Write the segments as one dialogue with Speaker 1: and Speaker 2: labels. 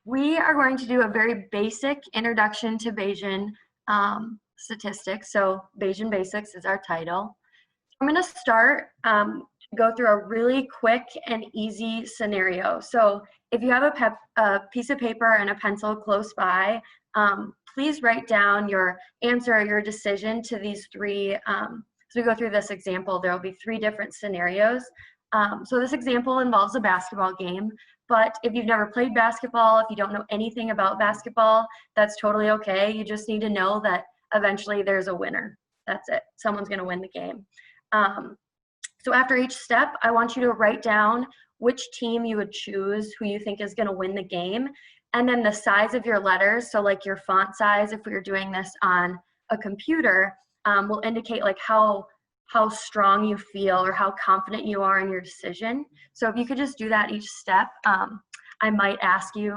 Speaker 1: We are going to do a very basic introduction to Bayesian statistics. So Bayesian Basics is our title. I'm going to start, go through a really quick and easy scenario. So if you have a piece of paper and a pencil close by, please write down your answer or your decision to these three. As we go through this example, there will be three different scenarios. So this example involves a basketball game, but if you've never played basketball, if you don't know anything about basketball, that's totally okay. You just need to know that eventually there's a winner. That's it. Someone's going to win the game. So after each step, I want you to write down which team you would choose, who you think is going to win the game, and then the size of your letters. So like your font size, if we were doing this on a computer, will indicate like how strong you feel or how confident you are in your decision. So if you could just do that each step, I might ask you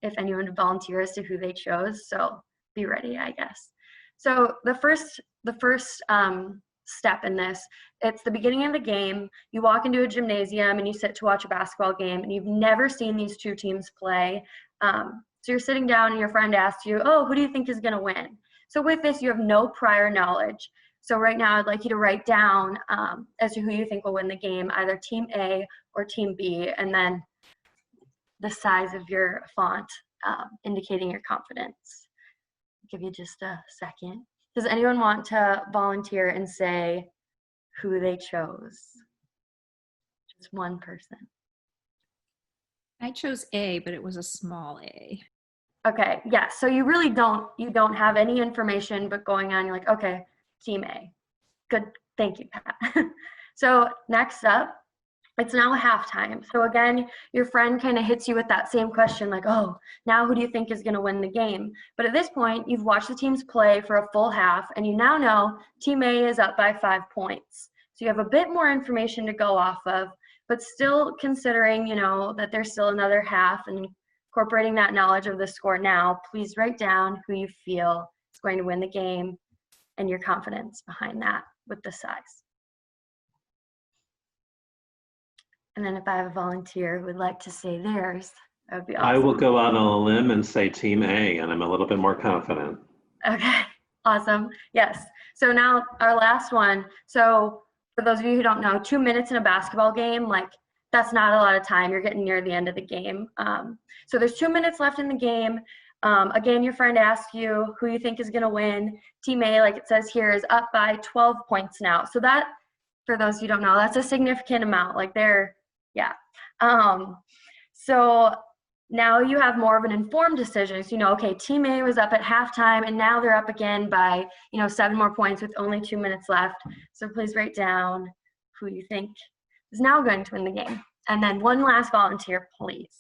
Speaker 1: if anyone would volunteer as to who they chose. So be ready, I guess. So the first step in this, it's the beginning of the game. You walk into a gymnasium and you sit to watch a basketball game and you've never seen these two teams play. So you're sitting down and your friend asks you, oh, who do you think is going to win? So with this, you have no prior knowledge. So right now I'd like you to write down as to who you think will win the game, either team A or team B, and then the size of your font indicating your confidence. I'll give you just a second. Does anyone want to volunteer and say who they chose? Just one person.
Speaker 2: I chose A, but it was a small a.
Speaker 1: Okay, yeah, so you really don't have any information but going on, you're like, okay, team A. Good, thank you, Pat. So next up, it's now halftime. So again, your friend kind of hits you with that same question like, oh, now who do you think is going to win the game? But at this point, you've watched the teams play for a full half, and you now know team A is up by 5 points. So you have a bit more information to go off of, but still considering, you know, that there's still another half and incorporating that knowledge of the score now, please write down who you feel is going to win the game and your confidence behind that with the size. And then if I have a volunteer who would like to say theirs, that would be awesome.
Speaker 3: I will go out on a limb and say team A, and I'm a little bit more confident.
Speaker 1: Okay, awesome. Yes. So now our last one. So for those of you who don't know, 2 minutes in a basketball game, like that's not a lot of time. You're getting near the end of the game. So there's 2 minutes left in the game. Again, your friend asks you who you think is going to win. Team A, like it says here, is up by 12 points now. So that, for those who don't know, that's a significant amount. Like they're, yeah. So now you have more of an informed decision. So you know, okay, team A was up at halftime and now they're up again by, you know, 7 more points with only 2 minutes left. So please write down who you think is now going to win the game. And then one last volunteer, please.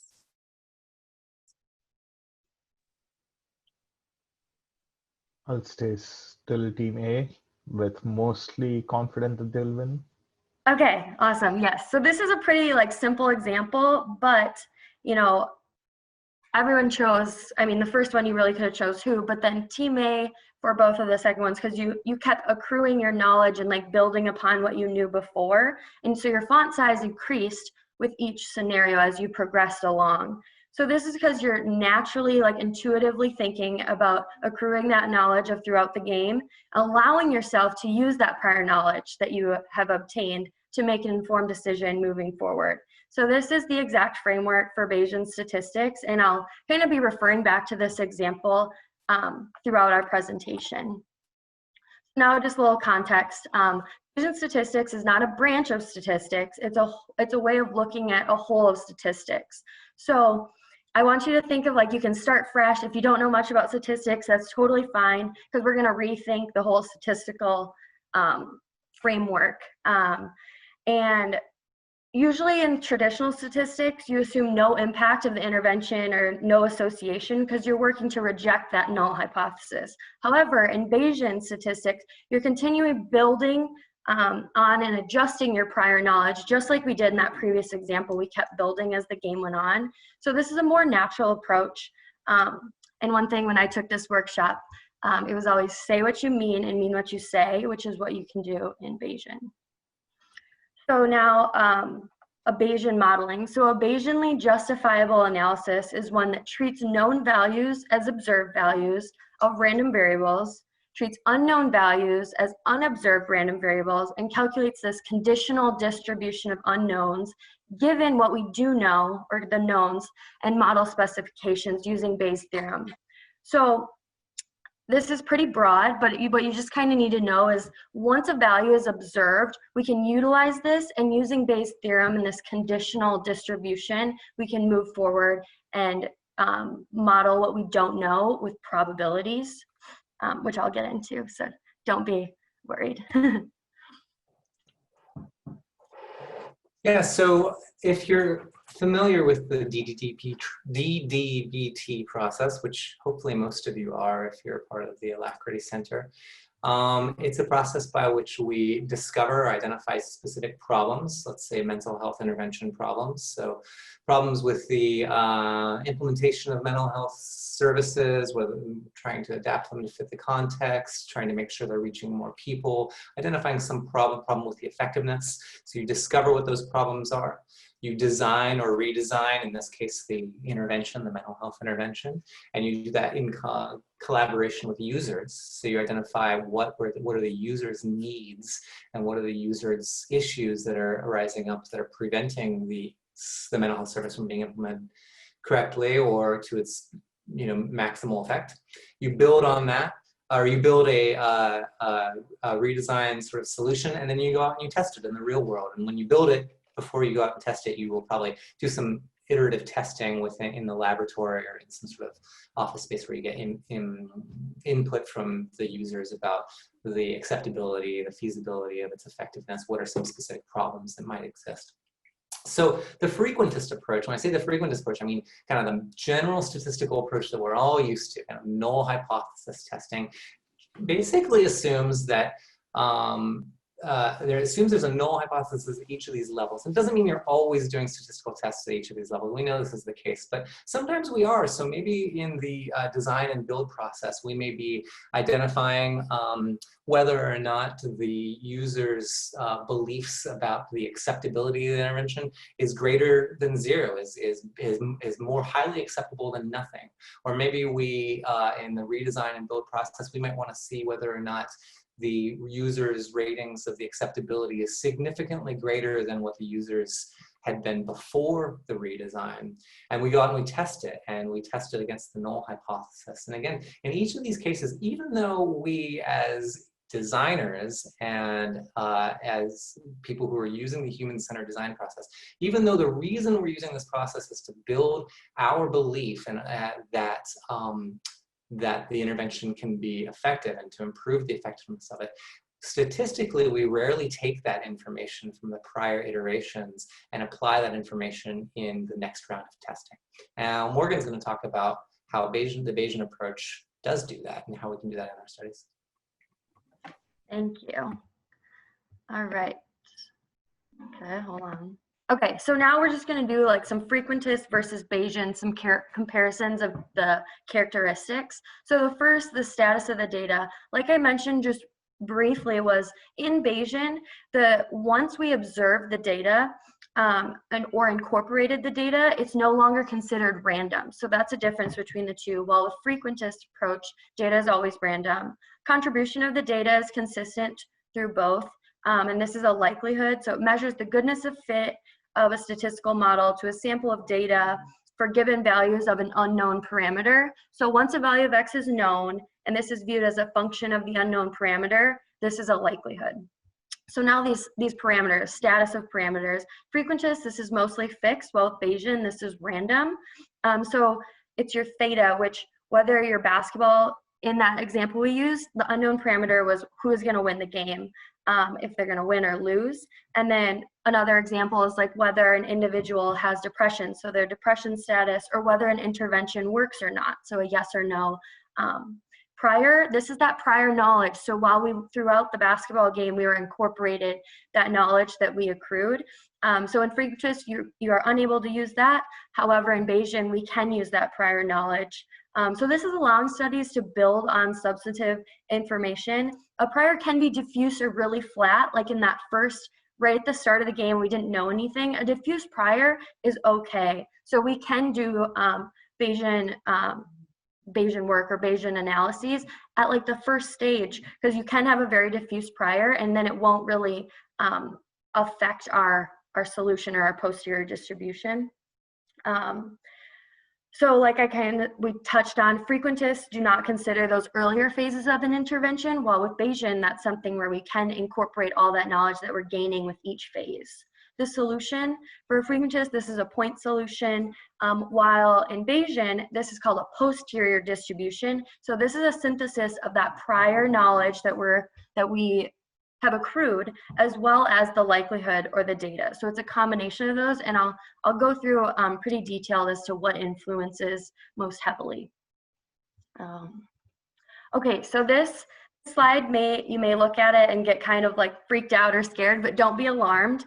Speaker 4: I'll stay still team A with mostly confident that they'll win.
Speaker 1: Okay, awesome. Yes. So this is a pretty like simple example, but you know, everyone chose, I mean, the first one you really could have chose who, but then team A for both of the second ones, because you kept accruing your knowledge and like building upon what you knew before. And so your font size increased with each scenario as you progressed along. So this is because you're naturally like intuitively thinking about accruing that knowledge of throughout the game, allowing yourself to use that prior knowledge that you have obtained to make an informed decision moving forward. So this is the exact framework for Bayesian statistics, and I'll kind of be referring back to this example throughout our presentation. Now just a little context. Bayesian statistics is not a branch of statistics. It's a way of looking at a whole of statistics. So I want you to think of like you can start fresh. If you don't know much about statistics, that's totally fine because we're going to rethink the whole statistical framework. And usually in traditional statistics, you assume no impact of the intervention or no association because you're working to reject that null hypothesis. However, in Bayesian statistics, you're continually building on and adjusting your prior knowledge, just like we did in that previous example. We kept building as the game went on. So this is a more natural approach. And one thing when I took this workshop, it was always say what you mean and mean what you say, which is what you can do in Bayesian. So now a Bayesian modeling. So a Bayesianly justifiable analysis is one that treats known values as observed values of random variables, treats unknown values as unobserved random variables, and calculates this conditional distribution of unknowns given what we do know, or the knowns, and model specifications using Bayes' theorem. So this is pretty broad, but what you just kind of need to know is once a value is observed, we can utilize this, and using Bayes' theorem and this conditional distribution, we can move forward and model what we don't know with probabilities, which I'll get into, so don't be worried.
Speaker 5: Yeah, so if you're familiar with the DDBT process, which hopefully most of you are if you're part of the Alacrity Center, it's a process by which we discover or identify specific problems, let's say mental health intervention problems. So problems with the implementation of mental health services, whether trying to adapt them to fit the context, trying to make sure they're reaching more people, identifying some problem with the effectiveness. So you discover what those problems are. You design or redesign, in this case, the intervention, the mental health intervention, and you do that in collaboration with users. So you identify what are the users' needs and what are the users' issues that are arising up that are preventing the mental health service from being implemented correctly or to its maximal effect. You build on that, or you build a redesigned sort of solution, and then you go out and you test it in the real world. And when you build it, before you go out and test it, you will probably do some iterative testing in the laboratory or in some sort of office space where you get input from the users about the acceptability, the feasibility of its effectiveness, what are some specific problems that might exist. So the frequentist approach, when I say the frequentist approach, I mean kind of the general statistical approach that we're all used to, kind of null hypothesis testing, basically assumes that there's a null hypothesis at each of these levels. It doesn't mean you're always doing statistical tests at each of these levels. We know this is the case, but sometimes we are. So maybe in the design and build process, we may be identifying whether or not the user's beliefs about the acceptability of the intervention is greater than 0, is more highly acceptable than nothing. Or maybe we, in the redesign and build process, we might want to see whether or not the user's ratings of the acceptability is significantly greater than what the users had been before the redesign. And we go out and we test it, and we test it against the null hypothesis. And again, in each of these cases, even though we as designers and as people who are using the human-centered design process, even though the reason we're using this process is to build our belief and that the intervention can be effective and to improve the effectiveness of it, statistically, we rarely take that information from the prior iterations and apply that information in the next round of testing. Now, Morgan's going to talk about how the Bayesian approach does do that and how we can do that in our studies.
Speaker 1: Thank you. All right. Okay, hold on. Okay, so now we're just going to do like some frequentist versus Bayesian, some comparisons of the characteristics. So the first, the status of the data. Like I mentioned just briefly, was in Bayesian, once we observe the data or incorporated the data, it's no longer considered random. So that's a difference between the two. While the frequentist approach, data is always random. Contribution of the data is consistent through both. And this is a likelihood. So it measures the goodness of fit of a statistical model to a sample of data for given values of an unknown parameter. So once a value of X is known, and this is viewed as a function of the unknown parameter, this is a likelihood. So now these parameters, status of parameters, frequentist, this is mostly fixed, while with Bayesian, this is random. So it's your theta, which whether your basketball, in that example we used, the unknown parameter was who is gonna win the game, if they're gonna win or lose. And then another example is like whether an individual has depression, so their depression status, or whether an intervention works or not, so a yes or no. This is that prior knowledge. So while throughout the basketball game, we were incorporated that knowledge that we accrued. So in frequentist, you are unable to use that. However, in Bayesian, we can use that prior knowledge. So this is allowing studies to build on substantive information. A prior can be diffuse or really flat, like in that first right at the start of the game, we didn't know anything, a diffuse prior is okay. So we can do Bayesian work or Bayesian analyses at like the first stage, because you can have a very diffuse prior and then it won't really affect our solution or our posterior distribution. So like we touched on, frequentists do not consider those earlier phases of an intervention, while with Bayesian, that's something where we can incorporate all that knowledge that we're gaining with each phase. The solution for a frequentist, this is a point solution, while in Bayesian, this is called a posterior distribution. So this is a synthesis of that prior knowledge that we have accrued, as well as the likelihood or the data. So it's a combination of those, and I'll go through pretty detailed as to what influences most heavily. Okay, so this slide you may look at it and get kind of like freaked out or scared, but don't be alarmed.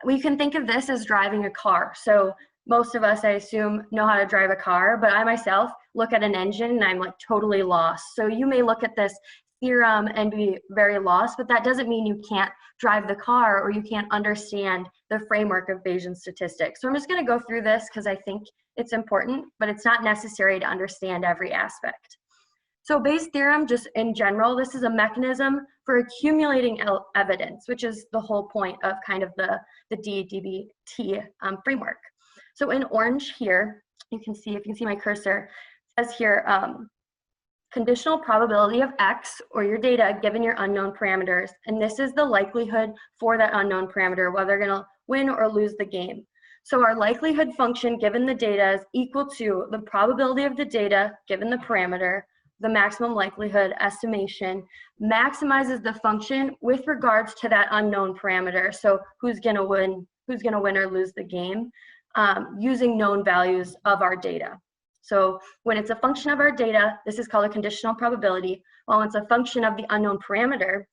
Speaker 1: We can think of this as driving a car. So most of us, I assume, know how to drive a car, but I myself look at an engine and I'm like totally lost. So you may look at this theorem and be very lost, but that doesn't mean you can't drive the car or you can't understand the framework of Bayesian statistics. So I'm just going to go through this because I think it's important, but it's not necessary to understand every aspect. So Bayes' theorem, just in general, this is a mechanism for accumulating evidence, which is the whole point of kind of the DDBT framework. So in orange here, if you can see my cursor, it says here, conditional probability of X, or your data given your unknown parameters. And this is the likelihood for that unknown parameter, whether they're gonna win or lose the game. So our likelihood function given the data is equal to the probability of the data given the parameter, the maximum likelihood estimation, maximizes the function with regards to that unknown parameter. So who's gonna win or lose the game, using known values of our data. So when it's a function of our data, this is called a conditional probability. While when it's a function of the unknown parameter,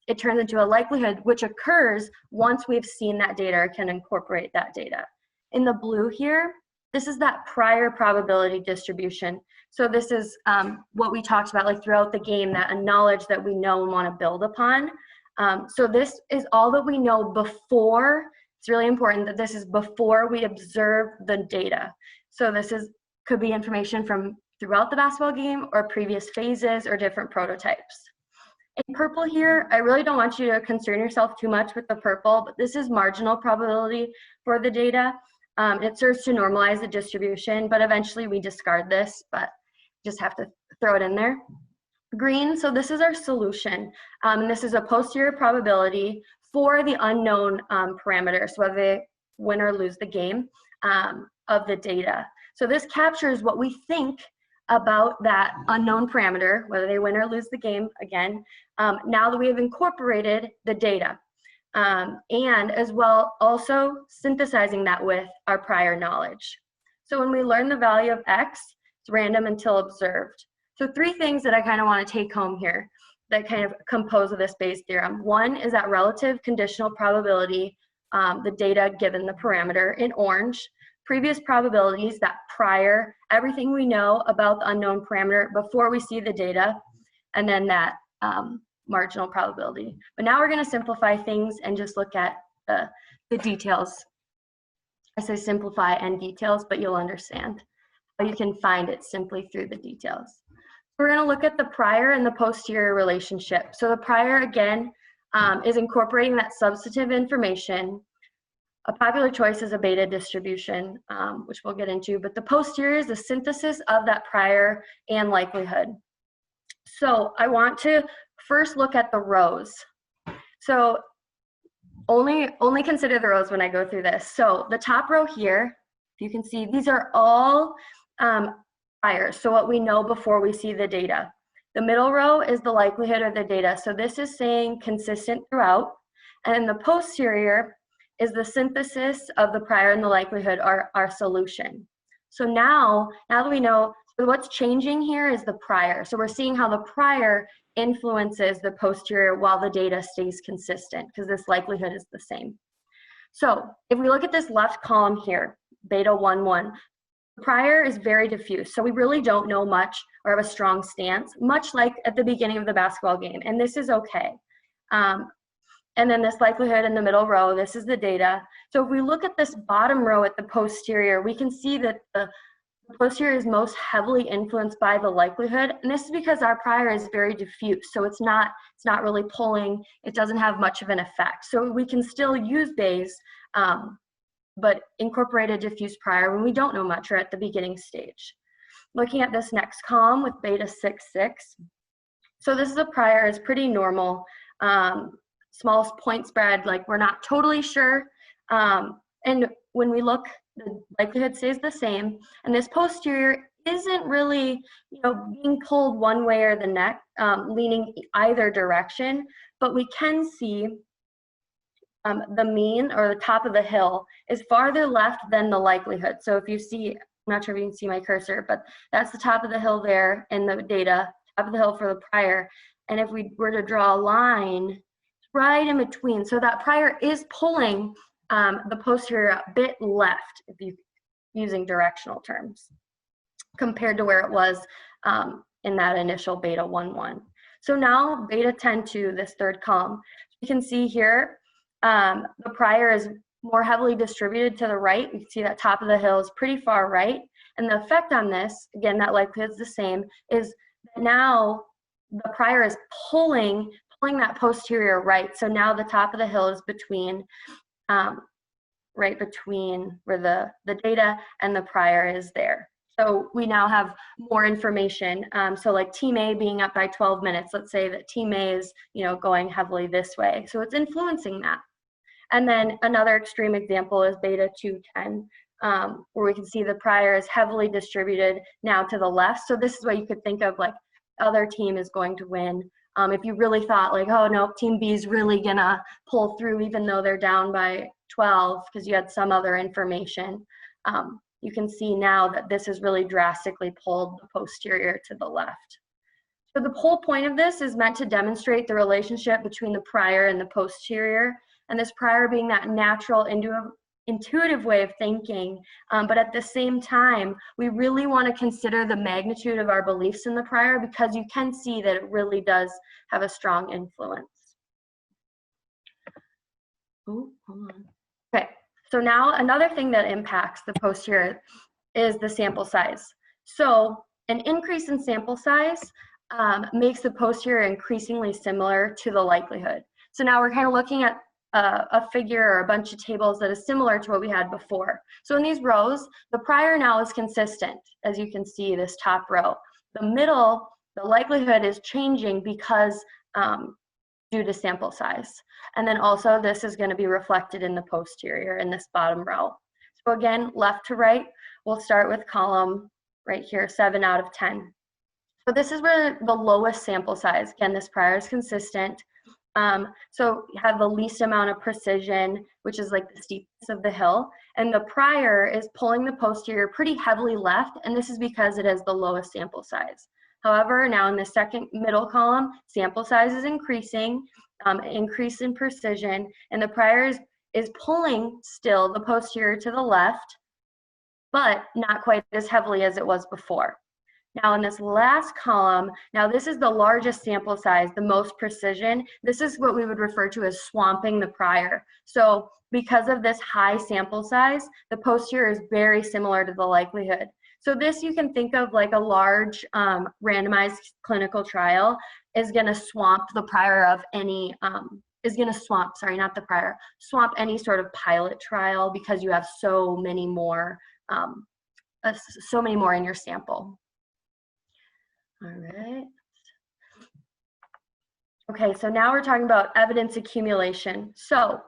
Speaker 1: it turns into a likelihood, which occurs once we've seen that data or can incorporate that data. In the blue here, this is that prior probability distribution. So this is what we talked about like throughout the game, that a knowledge that we know and want to build upon. So this is all that we know before. It's really important that this is before we observe the data. So this could be information from throughout the basketball game or previous phases or different prototypes. In purple here, I really don't want you to concern yourself too much with the purple, but this is marginal probability for the data. It serves to normalize the distribution, but eventually we discard this, but just have to throw it in there. Green, so this is our solution. And this is a posterior probability for the unknown parameters, whether they win or lose the game of the data. So this captures what we think about that unknown parameter, whether they win or lose the game, again, now that we have incorporated the data. And as well, also synthesizing that with our prior knowledge. So when we learn the value of X, it's random until observed. So three things that I kind of want to take home here that kind of compose of this Bayes' theorem. One is that relative conditional probability, the data given the parameter in orange. Previous probabilities, that prior, everything we know about the unknown parameter before we see the data, and then that marginal probability. But now we're going to simplify things and just look at the details. I say simplify and details, but you'll understand. But you can find it simply through the details. We're going to look at the prior and the posterior relationship. So the prior, again, is incorporating that substantive information. A popular choice is a beta distribution, which we'll get into, but the posterior is the synthesis of that prior and likelihood. So I want to first look at the rows. So only consider the rows when I go through this. So the top row here, you can see these are all prior, so what we know before we see the data. The middle row is the likelihood of the data. So this is saying consistent throughout. And the posterior is the synthesis of the prior and the likelihood are our solution. So now that we know, what's changing here is the prior. So we're seeing how the prior influences the posterior while the data stays consistent, because this likelihood is the same. So if we look at this left column here, beta 1, 1, prior is very diffuse. So we really don't know much or have a strong stance, much like at the beginning of the basketball game. And this is okay. And then this likelihood in the middle row, this is the data. So if we look at this bottom row at the posterior, we can see that the posterior is most heavily influenced by the likelihood. And this is because our prior is very diffuse. So it's not really pulling, it doesn't have much of an effect. So we can still use Bayes, but incorporate a diffuse prior when we don't know much or at the beginning stage. Looking at this next column with beta 6.6. So this is a prior, is pretty normal. Small point spread, like we're not totally sure. And when we look, the likelihood stays the same. And this posterior isn't really, being pulled one way or the next, leaning either direction, but we can see the mean or the top of the hill is farther left than the likelihood. So if you see, I'm not sure if you can see my cursor, but that's the top of the hill there in the data, top of the hill for the prior. And if we were to draw a line right in between, so that prior is pulling the posterior a bit left, if you using directional terms, compared to where it was in that initial beta 1.1. So now beta 10.2, this third column, you can see here the prior is more heavily distributed to the right. You can see that top of the hill is pretty far right. And the effect on this, again, that likelihood is the same, is that now the prior is pulling that posterior right. So now the top of the hill is between, right between where the data and the prior is there. So we now have more information. So like team A being up by 12 minutes, let's say that team A is, going heavily this way. So it's influencing that. And then another extreme example is beta 2.10, where we can see the prior is heavily distributed now to the left. So this is what you could think of like other team is going to win. If you really thought like, oh no, team B is really gonna pull through even though they're down by 12 because you had some other information, you can see now that this has really drastically pulled the posterior to the left. So the whole point of this is meant to demonstrate the relationship between the prior and the posterior, and this prior being that natural intuitive way of thinking, but at the same time, we really want to consider the magnitude of our beliefs in the prior because you can see that it really does have a strong influence. Ooh, hold on. Okay, so now another thing that impacts the posterior is the sample size. So an increase in sample size makes the posterior increasingly similar to the likelihood. So now we're kind of looking at a figure or a bunch of tables that is similar to what we had before. So in these rows, the prior now is consistent, as you can see this top row. The middle, the likelihood is changing because due to sample size. And then also this is going to be reflected in the posterior in this bottom row. So again, left to right, we'll start with column right here, 7 out of 10. So this is where the lowest sample size, again, this prior is consistent. So you have the least amount of precision, which is like the steepness of the hill, and the prior is pulling the posterior pretty heavily left, and this is because it has the lowest sample size. However, now in the second middle column, sample size is increasing, increase in precision, and the prior is pulling still the posterior to the left, but not quite as heavily as it was before. Now in this last column, now this is the largest sample size, the most precision. This is what we would refer to as swamping the prior. So because of this high sample size, the posterior is very similar to the likelihood. So this you can think of like a large randomized clinical trial is gonna swamp the prior of any, swamp any sort of pilot trial because you have so many more in your sample. All right. Okay, so now we're talking about evidence accumulation. So a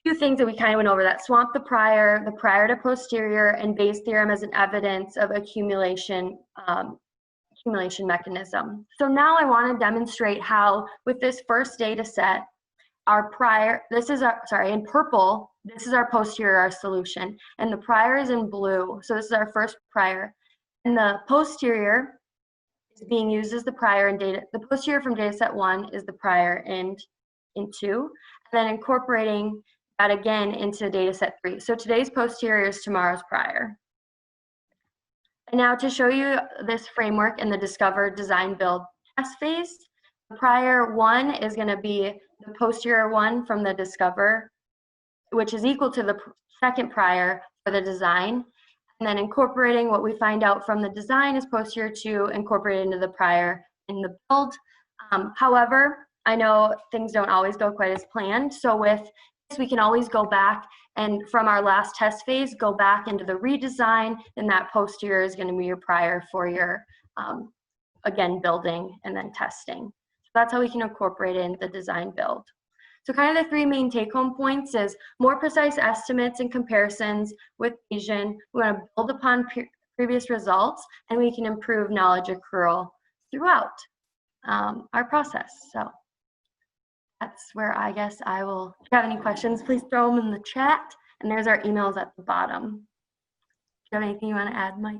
Speaker 1: few things that we kind of went over, that swamp the prior to posterior, and Bayes' theorem as an evidence of accumulation mechanism. So now I want to demonstrate how with this first data set, our prior, in purple, this is our posterior, our solution, and the prior is in blue. So this is our first prior. And the posterior is being used as the prior in data. The posterior from data set 1 is the prior in 2, and then incorporating that again into data set 3. So today's posterior is tomorrow's prior. And now to show you this framework in the discover, design, build, test phase, prior 1 is going to be the posterior one from the discover, which is equal to the second prior for the design, and then incorporating what we find out from the design is posterior to incorporate into the prior in the build. However, I know things don't always go quite as planned, so with this we can always go back and from our last test phase, go back into the redesign, and that posterior is going to be your prior for your, again, building and then testing. So that's how we can incorporate it in the design build. So kind of the three main take-home points is more precise estimates and comparisons with Bayesian. We want to build upon previous results, and we can improve knowledge accrual throughout our process. So that's where I guess I will, if you have any questions, please throw them in the chat. And there's our emails at the bottom. Do you have anything you want to add, Mike?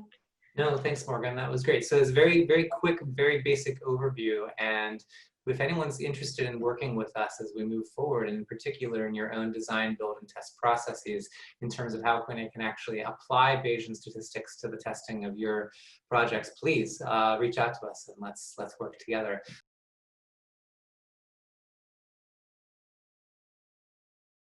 Speaker 5: No, thanks, Morgan. That was great. So it's very, very quick, very basic overview. And if anyone's interested in working with us as we move forward, and in particular in your own design, build, and test processes, in terms of how Clinic can actually apply Bayesian statistics to the testing of your projects, please reach out to us and let's work together.